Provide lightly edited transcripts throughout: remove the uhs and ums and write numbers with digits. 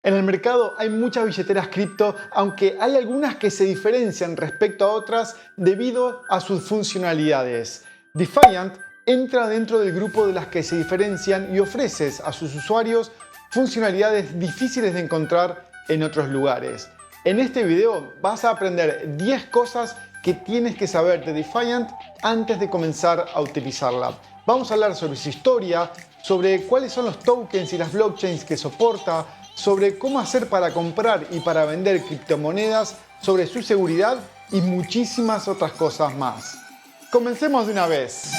En el mercado hay muchas billeteras cripto, aunque hay algunas que se diferencian respecto a otras debido a sus funcionalidades. Defiant entra dentro del grupo de las que se diferencian y ofrece a sus usuarios funcionalidades difíciles de encontrar en otros lugares. En este video vas a aprender 10 cosas que tienes que saber de Defiant antes de comenzar a utilizarla. Vamos a hablar sobre su historia, sobre cuáles son los tokens y las blockchains que soporta, sobre cómo hacer para comprar y para vender criptomonedas, sobre su seguridad y muchísimas otras cosas más. Comencemos de una vez.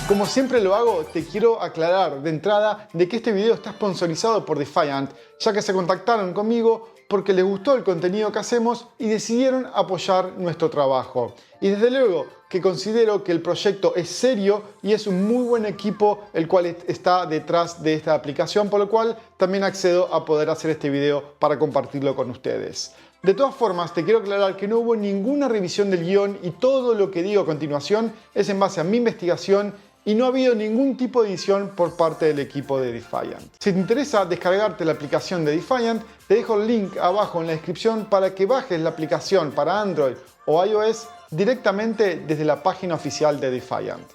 Como siempre lo hago, te quiero aclarar de entrada de que este video está sponsorizado por Defiant, ya que se contactaron conmigo porque les gustó el contenido que hacemos y decidieron apoyar nuestro trabajo. Y desde luego que considero que el proyecto es serio y es un muy buen equipo el cual está detrás de esta aplicación, por lo cual también accedo a poder hacer este video para compartirlo con ustedes. De todas formas, te quiero aclarar que no hubo ninguna revisión del guión y todo lo que digo a continuación es en base a mi investigación y no ha habido ningún tipo de edición por parte del equipo de Defiant. Si te interesa descargarte la aplicación de Defiant, te dejo el link abajo en la descripción para que bajes la aplicación para Android o iOS directamente desde la página oficial de Defiant.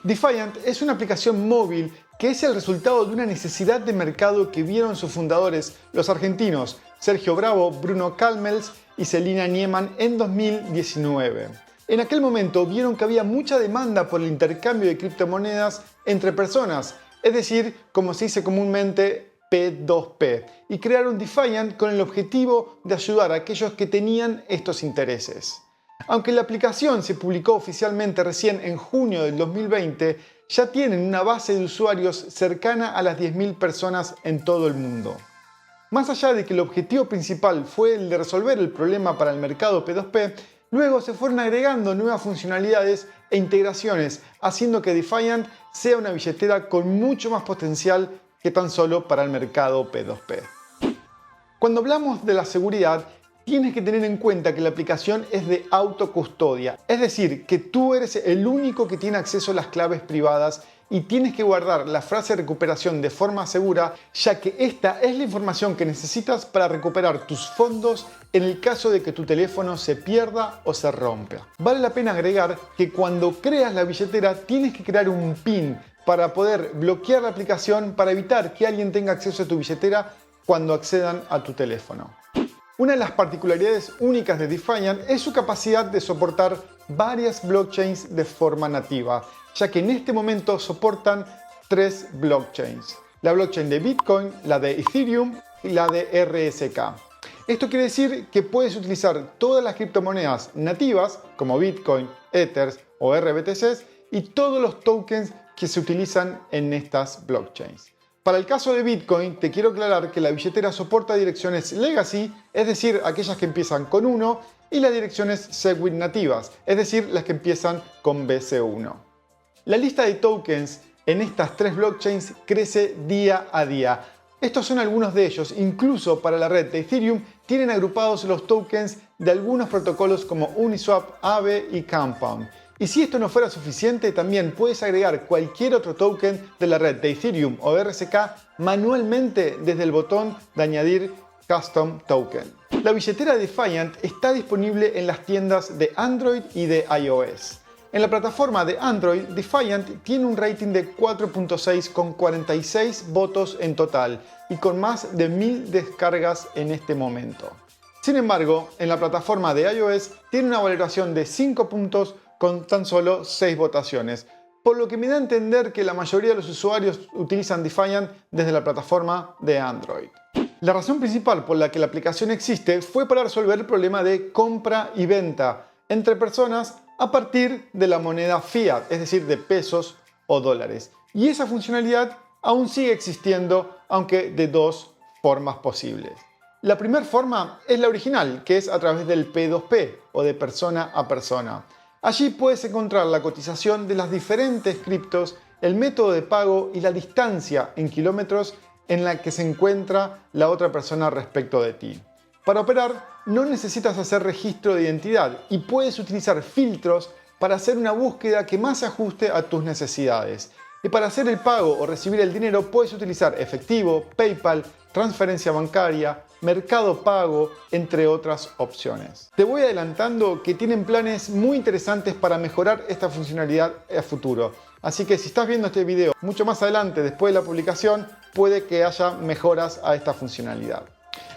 Defiant es una aplicación móvil que es el resultado de una necesidad de mercado que vieron sus fundadores, los argentinos Sergio Bravo, Bruno Kalmels y Celina Niemann en 2019. En aquel momento vieron que había mucha demanda por el intercambio de criptomonedas entre personas, es decir, como se dice comúnmente, P2P, y crearon Defiant con el objetivo de ayudar a aquellos que tenían estos intereses. Aunque la aplicación se publicó oficialmente recién en junio del 2020, ya tienen una base de usuarios cercana a las 10.000 personas en todo el mundo. Más allá de que el objetivo principal fue el de resolver el problema para el mercado P2P, luego se fueron agregando nuevas funcionalidades e integraciones, haciendo que Defiant sea una billetera con mucho más potencial que tan solo para el mercado P2P. Cuando hablamos de la seguridad, tienes que tener en cuenta que la aplicación es de autocustodia, es decir, que tú eres el único que tiene acceso a las claves privadas y tienes que guardar la frase de recuperación de forma segura, ya que esta es la información que necesitas para recuperar tus fondos en el caso de que tu teléfono se pierda o se rompa. Vale la pena agregar que cuando creas la billetera tienes que crear un PIN para poder bloquear la aplicación para evitar que alguien tenga acceso a tu billetera cuando accedan a tu teléfono. Una de las particularidades únicas de Defiant es su capacidad de soportar varias blockchains de forma nativa, ya que en este momento soportan 3 blockchains. La blockchain de Bitcoin, la de Ethereum y la de RSK. Esto quiere decir que puedes utilizar todas las criptomonedas nativas, como Bitcoin, Ethers o RBTCs, y todos los tokens que se utilizan en estas blockchains. Para el caso de Bitcoin, te quiero aclarar que la billetera soporta direcciones legacy, es decir, aquellas que empiezan con 1, y las direcciones Segwit nativas, es decir, las que empiezan con BC1. La lista de tokens en estas 3 blockchains crece día a día. Estos son algunos de ellos, incluso para la red de Ethereum tienen agrupados los tokens de algunos protocolos como Uniswap, Aave y Compound. Y si esto no fuera suficiente, también puedes agregar cualquier otro token de la red de Ethereum o RSK manualmente desde el botón de añadir Custom Token. La billetera Defiant está disponible en las tiendas de Android y de iOS. En la plataforma de Android, Defiant tiene un rating de 4.6 con 46 votos en total y con más de 1000 descargas en este momento. Sin embargo, en la plataforma de iOS tiene una valoración de 5 puntos con tan solo 6 votaciones, por lo que me da a entender que la mayoría de los usuarios utilizan Defiant desde la plataforma de Android. La razón principal por la que la aplicación existe fue para resolver el problema de compra y venta entre personas a partir de la moneda fiat, es decir, de pesos o dólares. Y esa funcionalidad aún sigue existiendo, aunque de 2 formas posibles. La primera forma es la original, que es a través del P2P o de persona a persona. Allí puedes encontrar la cotización de las diferentes criptos, el método de pago y la distancia en kilómetros en la que se encuentra la otra persona respecto de ti. Para operar no necesitas hacer registro de identidad y puedes utilizar filtros para hacer una búsqueda que más se ajuste a tus necesidades. Y para hacer el pago o recibir el dinero puedes utilizar efectivo, PayPal, transferencia bancaria, Mercado Pago, entre otras opciones. Te voy adelantando que tienen planes muy interesantes para mejorar esta funcionalidad a futuro. Así que si estás viendo este video mucho más adelante, después de la publicación, puede que haya mejoras a esta funcionalidad.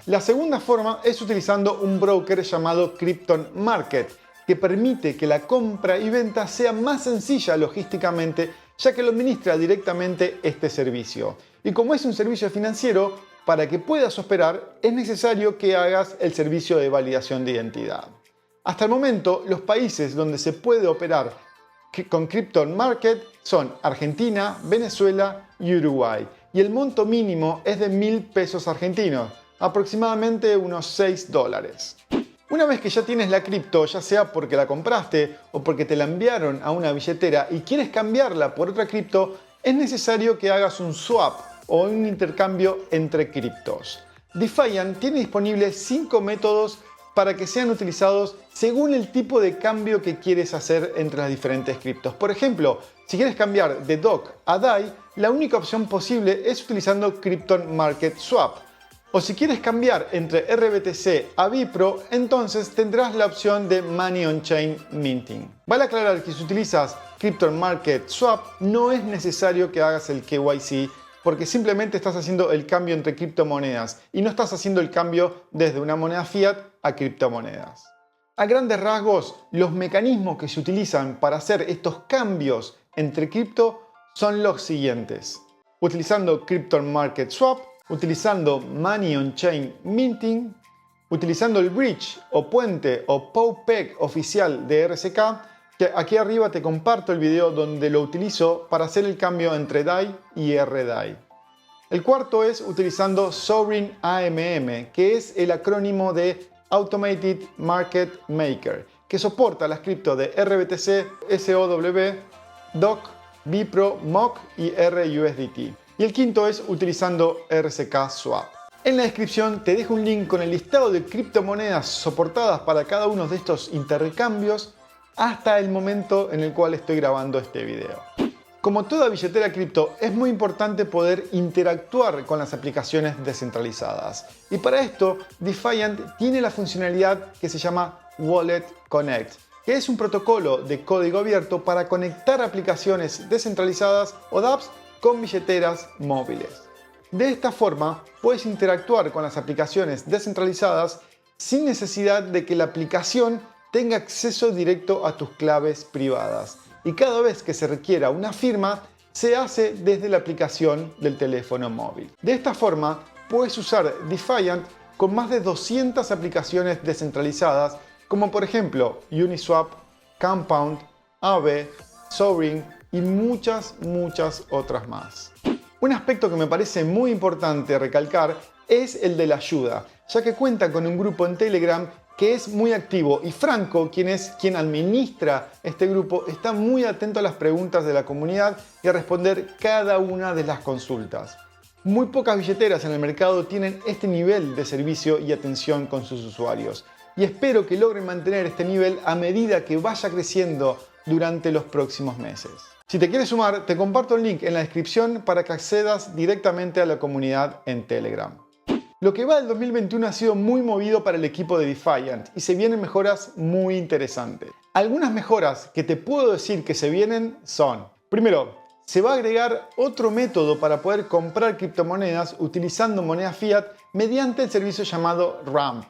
La segunda forma es utilizando un broker llamado Krypton Market, que permite que la compra y venta sea más sencilla logísticamente, ya que lo administra directamente este servicio. Y como es un servicio financiero, para que puedas operar es necesario que hagas el servicio de validación de identidad. Hasta el momento, los países donde se puede operar con Krypton Market son Argentina, Venezuela y Uruguay. Y el monto mínimo es de 1.000 pesos argentinos, aproximadamente unos $6. Una vez que ya tienes la cripto, ya sea porque la compraste o porque te la enviaron a una billetera y quieres cambiarla por otra cripto, es necesario que hagas un swap o un intercambio entre criptos. Defiant tiene disponibles 5 métodos para que sean utilizados según el tipo de cambio que quieres hacer entre las diferentes criptos. Por ejemplo, si quieres cambiar de DOC a DAI, la única opción posible es utilizando Krypton Market Swap. O si quieres cambiar entre RBTC a Bipro, entonces tendrás la opción de Money on Chain Minting. Vale aclarar que si utilizas Krypton Market Swap, no es necesario que hagas el KYC, porque simplemente estás haciendo el cambio entre criptomonedas y no estás haciendo el cambio desde una moneda fiat a criptomonedas. A grandes rasgos, los mecanismos que se utilizan para hacer estos cambios entre cripto son los siguientes. Utilizando Krypton Market Swap, utilizando Money on Chain Minting, utilizando el bridge o puente o POW-PEG oficial de RSK, que aquí arriba te comparto el video donde lo utilizo para hacer el cambio entre DAI y RDAI. El cuarto es utilizando Sovereign AMM, que es el acrónimo de Automated Market Maker, que soporta las criptos de RBTC, SOW, DOC, Bipro, MOC y RUSDT. Y el quinto es utilizando RSK Swap. En la descripción te dejo un link con el listado de criptomonedas soportadas para cada uno de estos intercambios hasta el momento en el cual estoy grabando este video. Como toda billetera cripto, es muy importante poder interactuar con las aplicaciones descentralizadas. Y para esto, Defiant tiene la funcionalidad que se llama Wallet Connect, que es un protocolo de código abierto para conectar aplicaciones descentralizadas o dApps con billeteras móviles. De esta forma, puedes interactuar con las aplicaciones descentralizadas sin necesidad de que la aplicación tenga acceso directo a tus claves privadas. Y cada vez que se requiera una firma, se hace desde la aplicación del teléfono móvil. De esta forma, puedes usar Defiant con más de 200 aplicaciones descentralizadas, como por ejemplo Uniswap, Compound, Aave, Sovereign y muchas otras más. Un aspecto que me parece muy importante recalcar es el de la ayuda, ya que cuenta con un grupo en Telegram que es muy activo, y Franco, quien administra este grupo, está muy atento a las preguntas de la comunidad y a responder cada una de las consultas. Muy pocas billeteras en el mercado tienen este nivel de servicio y atención con sus usuarios, y espero que logren mantener este nivel a medida que vaya creciendo durante los próximos meses. Si te quieres sumar, te comparto el link en la descripción para que accedas directamente a la comunidad en Telegram. Lo que va del 2021 ha sido muy movido para el equipo de Defiant y se vienen mejoras muy interesantes. Algunas mejoras que te puedo decir que se vienen son: primero, se va a agregar otro método para poder comprar criptomonedas utilizando moneda fiat mediante el servicio llamado Ramp,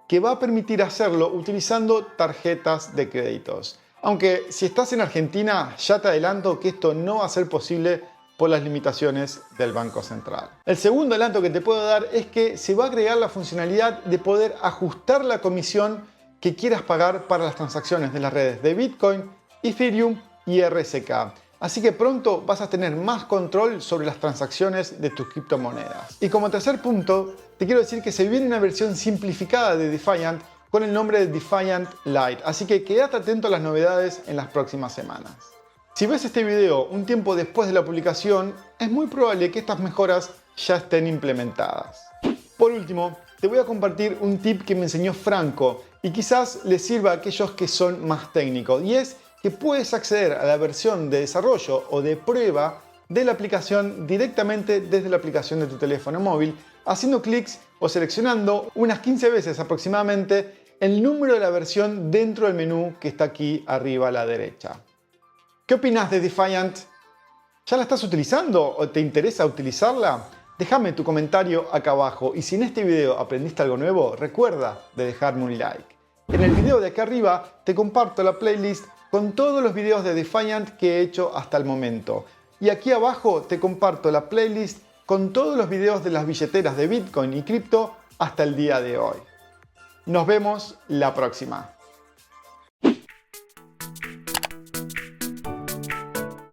que va a permitir hacerlo utilizando tarjetas de créditos. Aunque si estás en Argentina, ya te adelanto que esto no va a ser posible por las limitaciones del Banco Central. El segundo adelanto que te puedo dar es que se va a agregar la funcionalidad de poder ajustar la comisión que quieras pagar para las transacciones de las redes de Bitcoin, Ethereum y RSK. Así que pronto vas a tener más control sobre las transacciones de tus criptomonedas. Y como tercer punto, te quiero decir que se viene una versión simplificada de Defiant con el nombre de Defiant Lite. Así que quédate atento a las novedades en las próximas semanas. Si ves este video un tiempo después de la publicación, es muy probable que estas mejoras ya estén implementadas. Por último, te voy a compartir un tip que me enseñó Franco y quizás les sirva a aquellos que son más técnicos, y es que puedes acceder a la versión de desarrollo o de prueba de la aplicación directamente desde la aplicación de tu teléfono móvil, haciendo clics o seleccionando unas 15 veces aproximadamente el número de la versión dentro del menú que está aquí arriba a la derecha. ¿Qué opinas de Defiant? ¿Ya la estás utilizando o te interesa utilizarla? Déjame tu comentario acá abajo y si en este video aprendiste algo nuevo, recuerda de dejarme un like. En el video de acá arriba te comparto la playlist con todos los videos de Defiant que he hecho hasta el momento. Y aquí abajo te comparto la playlist con todos los videos de las billeteras de Bitcoin y cripto hasta el día de hoy. Nos vemos la próxima.